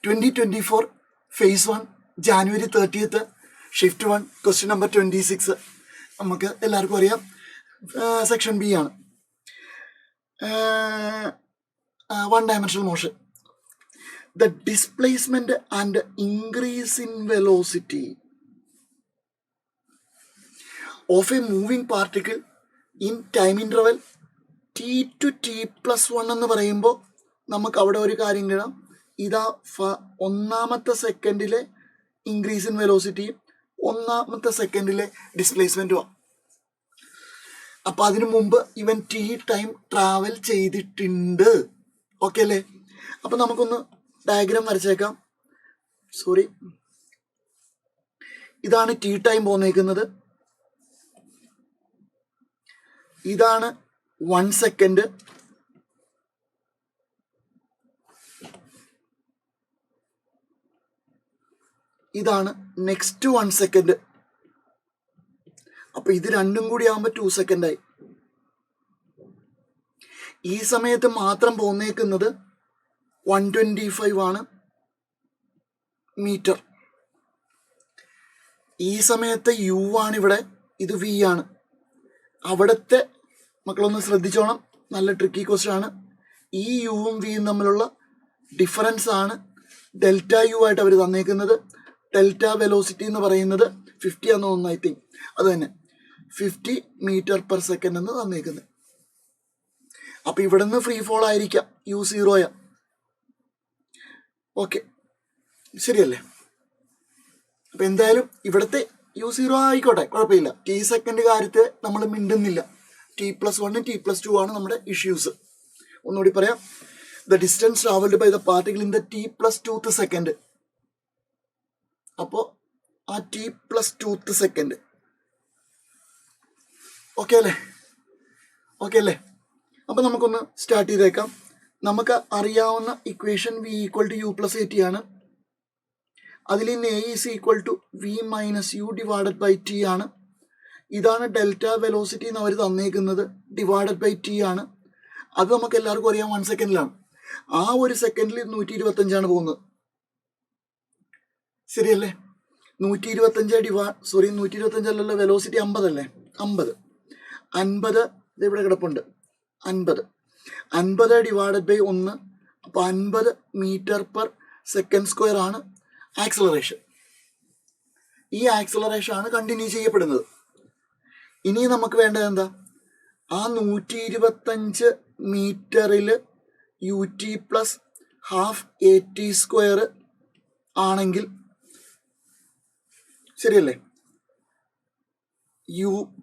2024 phase 1 January 30th shift 1 question number 26 നമുക്ക് എല്ലാവർക്കും അറിയാം സെക്ഷൻ ബി ആണ്. One dimensional motion. The displacement and increase in velocity of a moving particle in time interval t to t plus 1 എന്ന് പറയുമ്പോൾ നമുക്ക് അവിടെ ഒരു കാര്യം കാണാം. ഇതാ ഒന്നാമത്തെ സെക്കൻഡിലെ ഇൻക്രീസ് ഇൻ വെലോസിറ്റിയും ഒന്നാമത്തെ സെക്കൻഡിലെ ഡിസ്പ്ലേസ്മെൻറ്റുമാണ്. അപ്പം അതിനു മുമ്പ് ഇവൻ ടി ടൈം ട്രാവൽ ചെയ്തിട്ടുണ്ട്. ഓക്കെ അല്ലേ? അപ്പം നമുക്കൊന്ന് ഡയഗ്രാം വരച്ചേക്കാം. സോറി, ഇതാണ് ടി ടൈം പോന്നേക്കുന്നത്. ഇതാണ് 1 സെക്കൻഡ്. ഇതാണ് നെക്സ്റ്റ് 1 സെക്കൻഡ്. അപ്പൊ ഇത് രണ്ടും കൂടി ആകുമ്പോൾ 2 സെക്കൻഡായി. ഈ സമയത്ത് മാത്രം പോന്നേക്കുന്നത് 125 ആണ് മീറ്റർ. ഈ സമയത്ത് യു ആണ് ഇവിടെ, ഇത് വി ആണ്. അവിടുത്തെ മക്കളൊന്ന് ശ്രദ്ധിച്ചോണം, നല്ല ട്രിക്കി ക്വസ്റ്റ്യൻ ആണ്. ഈ യുവും വിയും തമ്മിലുള്ള ഡിഫറൻസ് ആണ് ഡെൽറ്റ യു ആയിട്ട് അവർ തന്നേക്കുന്നത്. ഡെൽറ്റ വെലോസിറ്റി എന്ന് പറയുന്നത് 50 ആണെന്ന് തോന്നുന്നു, ഐ തിങ്ക് അത് തന്നെ 50 മീറ്റർ പെർ സെക്കൻഡ് എന്ന് തന്നേക്കുന്നത്. അപ്പം ഇവിടെ നിന്ന് ഫ്രീ ഫോൾ ആയിരിക്കാം, യു 0. ഓക്കെ, ശരിയല്ലേ? അപ്പം എന്തായാലും ഇവിടുത്തെ യു 0 ആയിക്കോട്ടെ, കുഴപ്പമില്ല. ടി സെക്കൻഡ് കാര്യത്തിൽ നമ്മൾ മിണ്ടുന്നില്ല. T+1 T+2 ആണ് നമ്മുടെ ഇഷ്യൂസ്. ഒന്നുകൂടി പറയാം. The distance travelled by the particle in the T+2th second. അപ്പോൾ ആ T+2th സെക്കൻഡ്. ഓക്കെ അല്ലേ? ഓക്കെ അല്ലേ? അപ്പം നമുക്കൊന്ന് സ്റ്റാർട്ട് ചെയ്തേക്കാം. നമുക്ക് അറിയാവുന്ന ഇക്വേഷൻ V = U + AT ആണ്. അതിൽ നിന്ന് A = V - U / T ആണ്. ഇതാണ് ഡെൽറ്റ വെലോസിറ്റി എന്ന് അവർ തന്നേക്കുന്നത്, ഡിവൈഡഡ് ബൈ ടി ആണ്. അത് നമുക്ക് എല്ലാവർക്കും അറിയാം 1 സെക്കൻഡിലാണ്. ആ ഒരു സെക്കൻഡിൽ 125 പോകുന്നത്. ശരിയല്ലേ? 125 അല്ലല്ലോ, വെലോസിറ്റി 50 അല്ലേ? 50 ഇവിടെ കിടപ്പുണ്ട്. 50 ഡിവൈഡഡ് ബൈ 1, അപ്പോൾ 50 മീറ്റർ പെർ സെക്കൻഡ് സ്ക്വയർ ആണ് ആക്സലറേഷൻ. ഈ ആക്സലറേഷൻ ആണ് കണ്ടിന്യൂ ചെയ്യപ്പെടുന്നത്. ഇനി നമുക്ക് വേണ്ടത് എന്താ? ആ 125 മീറ്ററിൽ UT + ½ AT² ആണെങ്കിൽ ശരിയല്ലേ?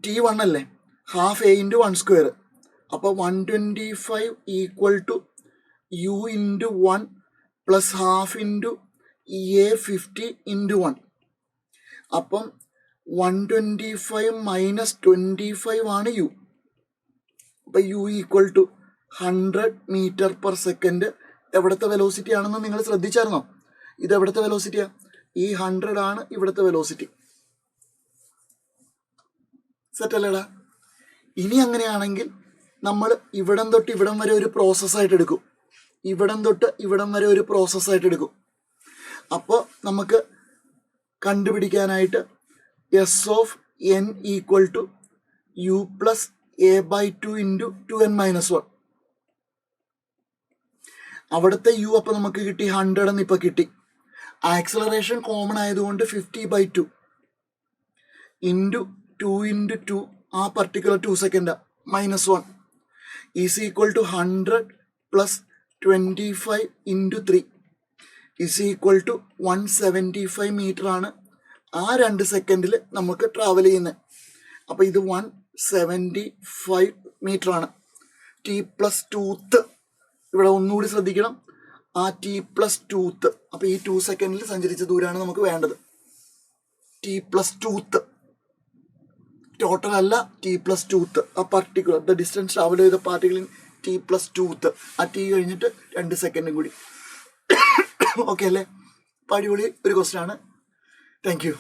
T1 അല്ലേ? ½ A × 1². അപ്പോൾ 125 = U × 1 + ½ × A50 × 1. അപ്പം 125 - 25 ആണ് U. അപ്പം U = 100 മീറ്റർ പെർ സെക്കൻഡ്. എവിടുത്തെ വെലോസിറ്റി ആണെന്ന് നിങ്ങൾ ശ്രദ്ധിച്ചായിരുന്നോ? ഇത് എവിടുത്തെ വെലോസിറ്റിയാ? ഈ 100 ആണ് ഇവിടുത്തെ വെലോസിറ്റി. സെറ്റല്ലേടാ? ഇനി അങ്ങനെയാണെങ്കിൽ നമ്മൾ ഇവിടം തൊട്ട് ഇവിടം വരെ ഒരു പ്രോസസ്സായിട്ട് എടുക്കും. ഇവിടം തൊട്ട് ഇവിടം വരെ ഒരു പ്രോസസ്സായിട്ട് എടുക്കും. അപ്പോൾ നമുക്ക് കണ്ടുപിടിക്കാനായിട്ട് S(n) = U + A/2 × 2n - 1. അവിടുത്തെ U അപ്പം നമുക്ക് കിട്ടി 100 എന്ന് ഇപ്പം കിട്ടി. ആക്സലറേഷൻ കോമൺ ആയതുകൊണ്ട് 50/2 × 2 × 2, ആ particular 2 second -1 is equal to 100 + 25 × 3 is equal to 175 metre ആണ് ആ 2 സെക്കൻഡിൽ നമുക്ക് ട്രാവൽ ചെയ്യുന്നത്. അപ്പോൾ ഇത് 175 മീറ്റർ ആണ്. T+2th ഇവിടെ ഒന്നുകൂടി ശ്രദ്ധിക്കണം. ആ T+2th, അപ്പോൾ ഈ 2 സെക്കൻഡിൽ സഞ്ചരിച്ച ദൂരമാണ് നമുക്ക് വേണ്ടത്. T+2th ടോട്ടൽ അല്ല, T+2th. ആ പർട്ടിക്കുലർ ദ ഡിസ്റ്റൻസ് ട്രാവൽ ചെയ്ത പാർട്ടിക്കിൾ ഇൻ T+2th. ആ T കഴിഞ്ഞിട്ട് 2 സെക്കൻഡും കൂടി. ഓക്കെ അല്ലേ? അടിപൊളി ഒരു ക്വസ്റ്റ്യൻ ആണ്. Thank you.